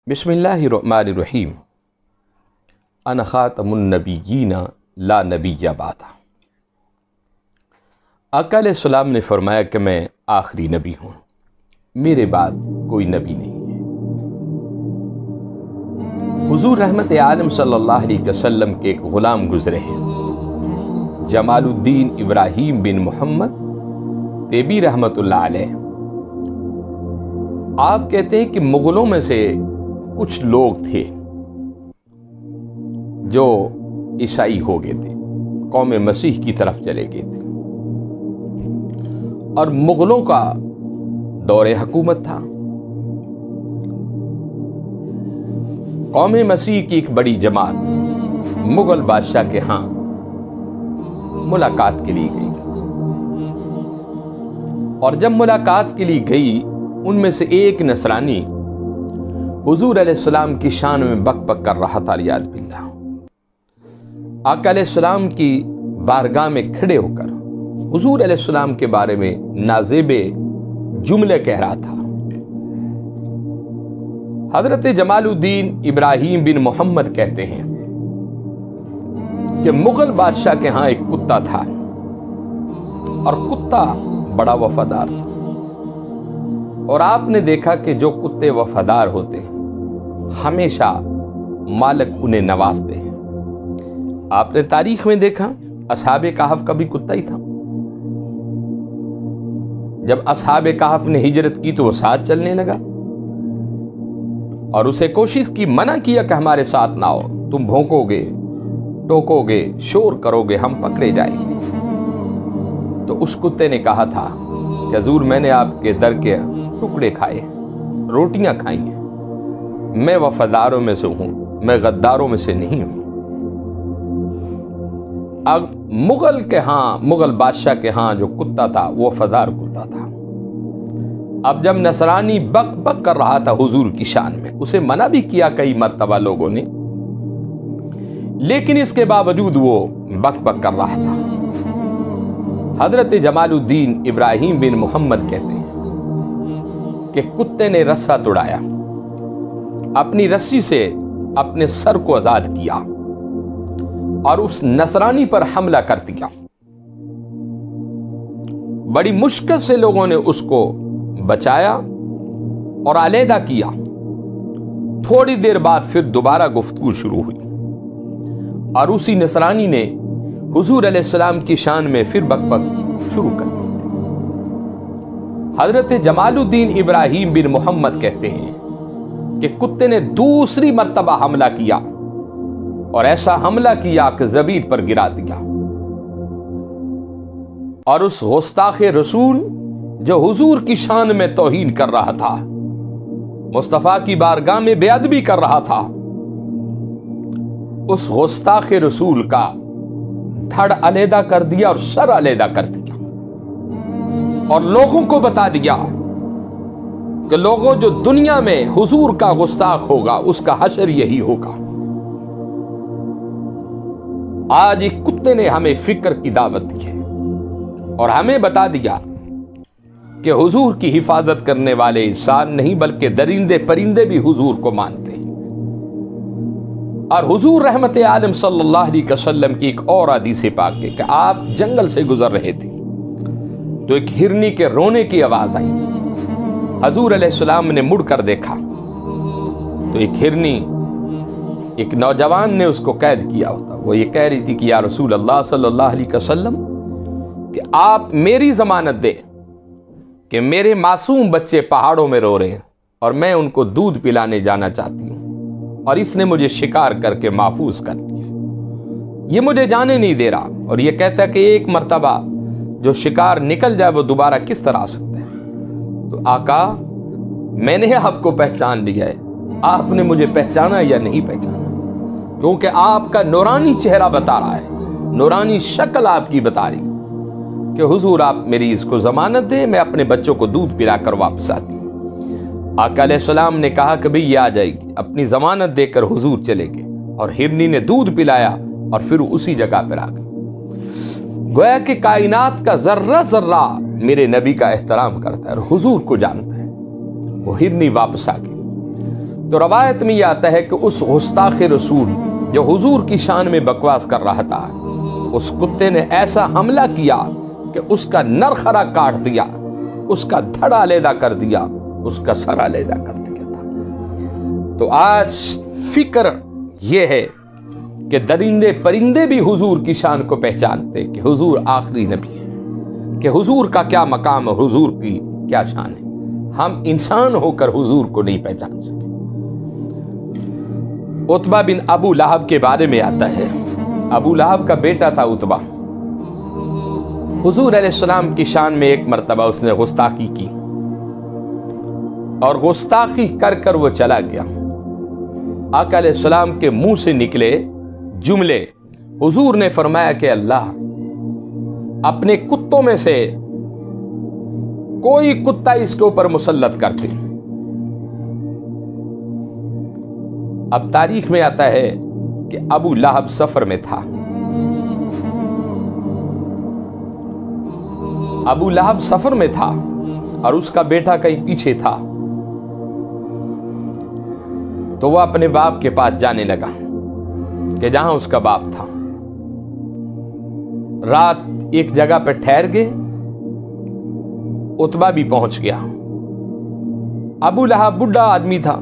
بسم اللہ الرحمن الرحیم انا خاتم النبیین لا نبی بعد۔ آقا علیہ السلام نے فرمایا کہ میں آخری نبی ہوں، میرے بعد کوئی نبی نہیں ہے۔ حضور رحمت عالم صلی اللہ علیہ وسلم کے ایک غلام گزرے ہیں، جمال الدین ابراہیم بن محمد تیبی رحمت اللہ علیہ۔ آپ کہتے ہیں کہ مغلوں میں سے کچھ لوگ تھے جو عیسائی ہو گئے تھے، قوم مسیح کی طرف چلے گئے تھے، اور مغلوں کا دور حکومت تھا۔ قوم مسیح کی ایک بڑی جماعت مغل بادشاہ کے ہاں ملاقات کے لیے گئی، اور جب ملاقات کے لیے گئی ان میں سے ایک نصرانی حضور علیہ السلام کی شان میں بک بک کر رہا تھا، ریاض باللہ۔ آقا علیہ السلام کی بارگاہ میں کھڑے ہو کر حضور علیہ السلام کے بارے میں نازیب جملے کہہ رہا تھا۔ حضرت جمال الدین ابراہیم بن محمد کہتے ہیں کہ مغل بادشاہ کے ہاں ایک کتا تھا، اور کتا بڑا وفادار تھا، اور آپ نے دیکھا کہ جو کتے وفادار ہوتے ہیں ہمیشہ مالک انہیں نوازتے ہیں۔ آپ نے تاریخ میں دیکھا اصحاب کہف کا بھی کتا ہی تھا، جب اصحاب کہف نے ہجرت کی تو وہ ساتھ چلنے لگا، اور اسے کوشش کی، منع کیا کہ ہمارے ساتھ نہ آؤ، تم بھونکو گے، ٹوکو گے، شور کرو گے، ہم پکڑے جائیں گے۔ تو اس کتے نے کہا تھا کہ حضور میں نے آپ کے در کے ٹکڑے کھائے، روٹیاں کھائی ہیں، میں وفاداروں میں سے ہوں، میں غداروں میں سے نہیں ہوں۔ اب مغل بادشاہ کے ہاں جو کتا تھا وہ وفادار کتا تھا۔ اب جب نصرانی بک بک کر رہا تھا حضور کی شان میں، اسے منع بھی کیا کئی مرتبہ لوگوں نے، لیکن اس کے باوجود وہ بک بک کر رہا تھا۔ حضرت جمال الدین ابراہیم بن محمد کہتے ہیں کہ کتے نے رسا توڑایا، اپنی رسی سے اپنے سر کو آزاد کیا اور اس نصرانی پر حملہ کر دیا۔ بڑی مشکل سے لوگوں نے اس کو بچایا اور علیحدہ کیا۔ تھوڑی دیر بعد پھر دوبارہ گفتگو شروع ہوئی، اور اسی نصرانی نے حضور علیہ السلام کی شان میں پھر بک بک شروع کر دی۔ حضرت جمال الدین ابراہیم بن محمد کہتے ہیں کہ کتے نے دوسری مرتبہ حملہ کیا، اور ایسا حملہ کیا کہ زمین پر گرا دیا، اور اس گستاخ رسول جو حضور کی شان میں توہین کر رہا تھا، مصطفیٰ کی بارگاہ میں بے ادبی کر رہا تھا، اس گستاخ رسول کا دھڑ علیحدہ کر دیا اور سر علیحدہ کر دیا، اور لوگوں کو بتا دیا کہ لوگوں جو دنیا میں حضور کا گستاخ ہوگا اس کا حشر یہی ہوگا۔ آج ایک کتے نے ہمیں فکر کی دعوت دی ہے اور ہمیں بتا دیا کہ حضور کی حفاظت کرنے والے انسان نہیں بلکہ درندے پرندے بھی حضور کو مانتے ہیں۔ اور حضور رحمت عالم صلی اللہ علیہ وسلم کی ایک اور حدیث پاک ہے کہ آپ جنگل سے گزر رہے تھے تو ایک ہرنی کے رونے کی آواز آئی۔ حضور علیہ السلام نے مڑ کر دیکھا تو ایک ہرنی، ایک نوجوان نے اس کو قید کیا ہوتا، وہ یہ کہہ رہی تھی کہ یا رسول اللہ صلی اللہ علیہ وسلم کہ آپ میری ضمانت دیں کہ میرے معصوم بچے پہاڑوں میں رو رہے ہیں اور میں ان کو دودھ پلانے جانا چاہتی ہوں، اور اس نے مجھے شکار کر کے محفوظ کر لیا، یہ مجھے جانے نہیں دے رہا، اور یہ کہتا ہے کہ ایک مرتبہ جو شکار نکل جائے وہ دوبارہ کس طرح آ سکتا ہے۔ تو آقا میں نے آپ کو پہچان لیا ہے، آپ نے مجھے پہچانا یا نہیں پہچانا؟ کیونکہ آپ کا نورانی چہرہ بتا رہا ہے، نورانی شکل آپ کی بتا رہی کہ حضور آپ میری اس کو ضمانت دے، میں اپنے بچوں کو دودھ پلا کر واپس آتی ہوں۔ آقا علیہ السلام نے کہا کہ بھئی یہ آ جائے گی، اپنی ضمانت دے کر حضور چلے گئے، اور ہرنی نے دودھ پلایا اور پھر اسی جگہ پر آ گئی۔ گویا کہ کائنات کا ذرہ ذرہ میرے نبی کا احترام کرتا ہے اور حضور کو جانتا ہے۔ وہ ہرنی واپس آ گئی۔ تو روایت میں یہ آتا ہے کہ اس گستاخ رسول جو حضور کی شان میں بکواس کر رہا تھا، اس کتے نے ایسا حملہ کیا کہ اس کا نرخرا کاٹ دیا، اس کا دھڑ علیحدہ کر دیا، اس کا سر علیحدہ کر دیا تھا۔ تو آج فکر یہ ہے کہ درندے پرندے بھی حضور کی شان کو پہچانتے کہ حضور آخری نبی ہے، کہ حضور کا کیا مقام ہے، حضور کی کیا شان ہے۔ ہم انسان ہو کر حضور کو نہیں پہچان سکے۔ عتبہ بن ابو لہب کے بارے میں آتا ہے، ابو لہب کا بیٹا تھا عتبہ۔ حضور علیہ السلام کی شان میں ایک مرتبہ اس نے گستاخی کی، اور گستاخی کر کر وہ چلا گیا۔ آقا علیہ السلام کے منہ سے نکلے جملے، حضور نے فرمایا کہ اللہ اپنے کتوں میں سے کوئی کتا اس کے اوپر مسلط کرتے۔ اب تاریخ میں آتا ہے کہ ابو لہب سفر میں تھا، ابو لہب سفر میں تھا اور اس کا بیٹا کہیں پیچھے تھا، تو وہ اپنے باپ کے پاس جانے لگا کہ جہاں اس کا باپ تھا۔ رات ایک جگہ پہ ٹھہر گئے، عتبہ بھی پہنچ گیا۔ ابو لہب بڈھا آدمی تھا،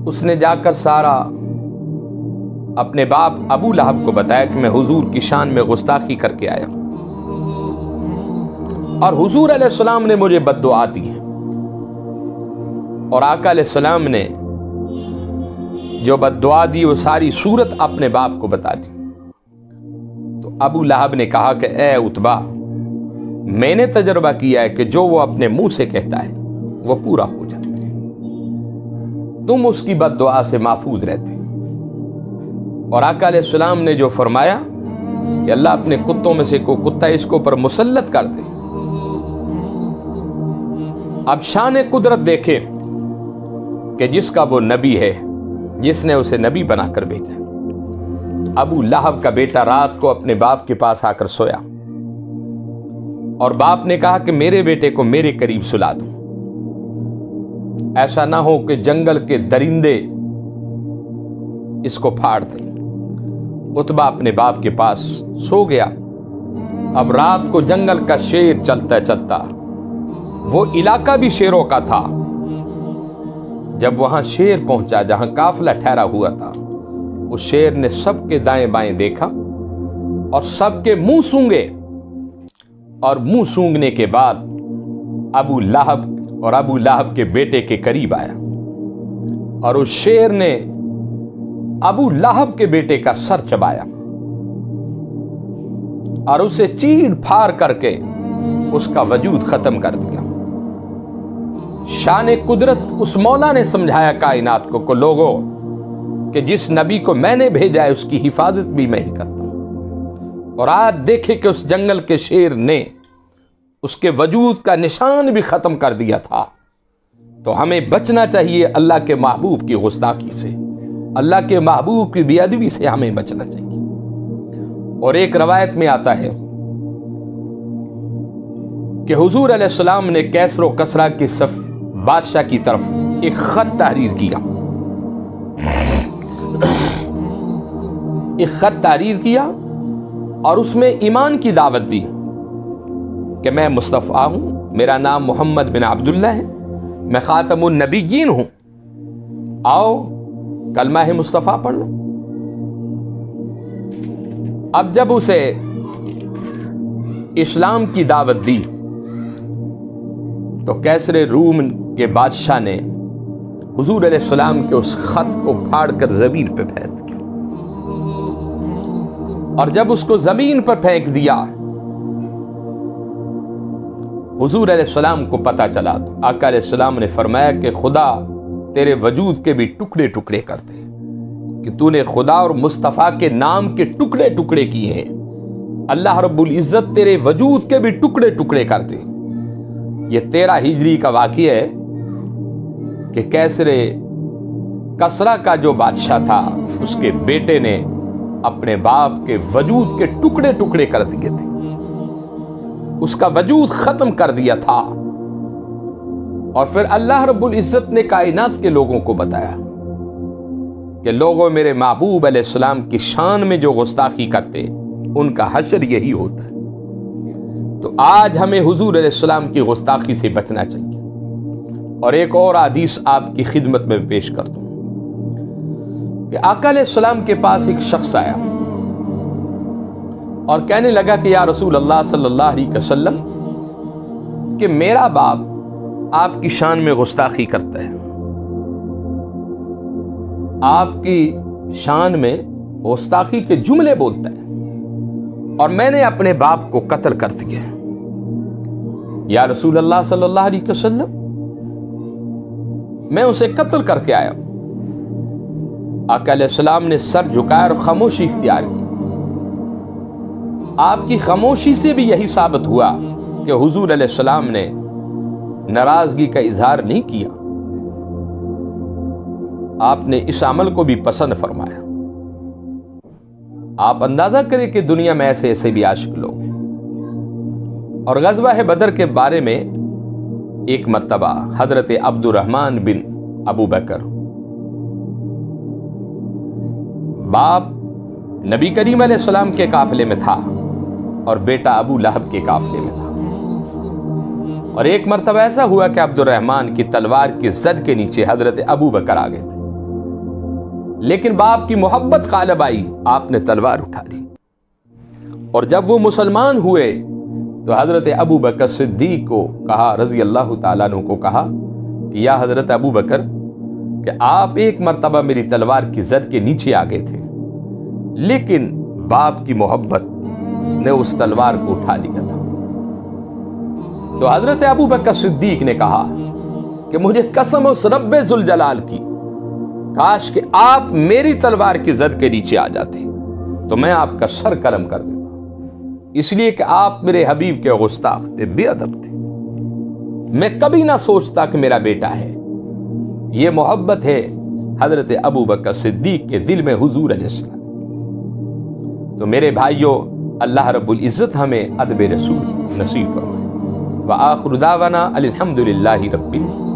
اس نے جا کر سارا اپنے باپ ابو لہب کو بتایا کہ میں حضور کی شان میں گستاخی کر کے آیا، اور حضور علیہ السلام نے مجھے بد دعا دی ہے، اور آقا علیہ السلام نے جو بد دعا دی وہ ساری صورت اپنے باپ کو بتا دی۔ تو ابو لہب نے کہا کہ اے عتبہ، میں نے تجربہ کیا ہے کہ جو وہ اپنے منہ سے کہتا ہے وہ پورا ہو جاتا ہے، تم اس کی بد دعا سے محفوظ رہتے۔ اور آقا علیہ السلام نے جو فرمایا کہ اللہ اپنے کتوں میں سے کوئی کتا اس کو پر مسلط کر دے۔ اب شان قدرت دیکھیں کہ جس کا وہ نبی ہے، جس نے اسے نبی بنا کر بھیجا۔ ابو لہب کا بیٹا رات کو اپنے باپ کے پاس آ کر سویا، اور باپ نے کہا کہ میرے بیٹے کو میرے قریب سلا دو، ایسا نہ ہو کہ جنگل کے درندے اس کو پھاڑ دیں۔ عتبہ اپنے باپ کے پاس سو گیا۔ اب رات کو جنگل کا شیر چلتا چلتا، وہ علاقہ بھی شیروں کا تھا، جب وہاں شیر پہنچا جہاں قافلہ ٹھہرا ہوا تھا، اس شیر نے سب کے دائیں بائیں دیکھا اور سب کے منہ سونگے، اور منہ سونگنے کے بعد ابو لہب اور ابو لہب کے بیٹے کے قریب آیا، اور اس شیر نے ابو لہب کے بیٹے کا سر چبایا اور اسے چیڑ پھاڑ کر کے اس کا وجود ختم کر دیا۔ شان قدرت اس مولا نے سمجھایا کائنات کو کہ لوگوں، کہ جس نبی کو میں نے بھیجا ہے اس کی حفاظت بھی میں ہی کرتا ہوں۔ اور آج دیکھے کہ اس جنگل کے شیر نے اس کے وجود کا نشان بھی ختم کر دیا تھا۔ تو ہمیں بچنا چاہیے اللہ کے محبوب کی گستاخی سے، اللہ کے محبوب کی بے ادبی سے ہمیں بچنا چاہیے۔ اور ایک روایت میں آتا ہے کہ حضور علیہ السلام نے کیسر و کسرا کے بادشاہ کی طرف ایک خط تحریر کیا، ایک خط تحریر کیا اور اس میں ایمان کی دعوت دی کہ میں مصطفیٰ ہوں، میرا نام محمد بن عبداللہ ہے، میں خاتم النبیین ہوں، آؤ کلمہ مصطفیٰ پڑھ لو۔ اب جب اسے اسلام کی دعوت دی تو کیسر روم کے بادشاہ نے حضور علیہ السلام کے اس خط کو پھاڑ کر زمین پہ پھینک دیا، اور جب اس کو زمین پر پھینک دیا حضور علیہ السلام کو پتہ چلا تو آقا علیہ السلام نے فرمایا کہ خدا تیرے وجود کے بھی ٹکڑے ٹکڑے کرتے ہیں، کہ تو نے خدا اور مصطفیٰ کے نام کے ٹکڑے ٹکڑے کیے ہیں، اللہ رب العزت تیرے وجود کے بھی ٹکڑے ٹکڑے کرتے۔ یہ 13 ہجری کا واقعہ ہے کہ کیسر کسرا کا جو بادشاہ تھا اس کے بیٹے نے اپنے باپ کے وجود کے ٹکڑے ٹکڑے کر دیے تھے، اس کا وجود ختم کر دیا تھا۔ اور پھر اللہ رب العزت نے کائنات کے لوگوں کو بتایا کہ لوگوں میرے محبوب علیہ السلام کی شان میں جو گستاخی کرتے ان کا حشر یہی ہوتا ہے۔ تو آج ہمیں حضور علیہ السلام کی گستاخی سے بچنا چاہیے۔ اور ایک اور حدیث آپ کی خدمت میں پیش کر دوں کہ آقا علیہ السلام کے پاس ایک شخص آیا اور کہنے لگا کہ یا رسول اللہ صلی اللہ علیہ وسلم کہ میرا باپ آپ کی شان میں گستاخی کرتا ہے، آپ کی شان میں گستاخی کے جملے بولتا ہے، اور میں نے اپنے باپ کو قتل کر دیا۔ یا رسول اللہ صلی اللہ علیہ وسلم میں اسے قتل کر کے آیا۔ آقا علیہ السلام نے سر جھکایا اور خاموشی اختیار کی۔ آپ کی خاموشی سے بھی یہی ثابت ہوا کہ حضور علیہ السلام نے ناراضگی کا اظہار نہیں کیا، آپ نے اس عمل کو بھی پسند فرمایا۔ آپ اندازہ کریں کہ دنیا میں ایسے ایسے بھی عاشق لوگ ہیں۔ اور غزوہ بدر کے بارے میں ایک مرتبہ حضرت عبد الرحمن بن ابو بکر، باپ نبی کریم علیہ السلام کے قافلے میں تھا اور بیٹا ابو لہب کے قافلے میں تھا، اور ایک مرتبہ ایسا ہوا کہ عبد الرحمن کی تلوار کی زد کے نیچے حضرت ابو بکر آ گئے تھے، لیکن باپ کی محبت غالب آئی، آپ نے تلوار اٹھا لی، اور جب وہ مسلمان ہوئے تو حضرت ابو بکر صدیق کو کہا، رضی اللہ تعالیٰ عنہ کو کہا کہ یا حضرت ابو بکر کہ آپ ایک مرتبہ میری تلوار کی زد کے نیچے آ گئے تھے، لیکن باپ کی محبت نے اس تلوار کو اٹھا لیا تھا۔ تو حضرت ابو بکر صدیق نے کہا کہ مجھے قسم اس رب ذوالجلال کی، کاش کہ آپ میری تلوار کی زد کے نیچے آ جاتے تو میں آپ کا سر قلم کر دیتا، اس لیے کہ آپ میرے حبیب کے گستاخ تھے، بے ادب تھے۔ میں کبھی نہ سوچتا کہ میرا بیٹا ہے۔ یہ محبت ہے حضرت ابو بکر صدیق کے دل میں حضور علیہ السلام۔ تو میرے بھائیوں، اللہ رب العزت ہمیں ادب رسول نصیب فرمائے۔ وآخر دعوانا الحمدللہ رب العالمین۔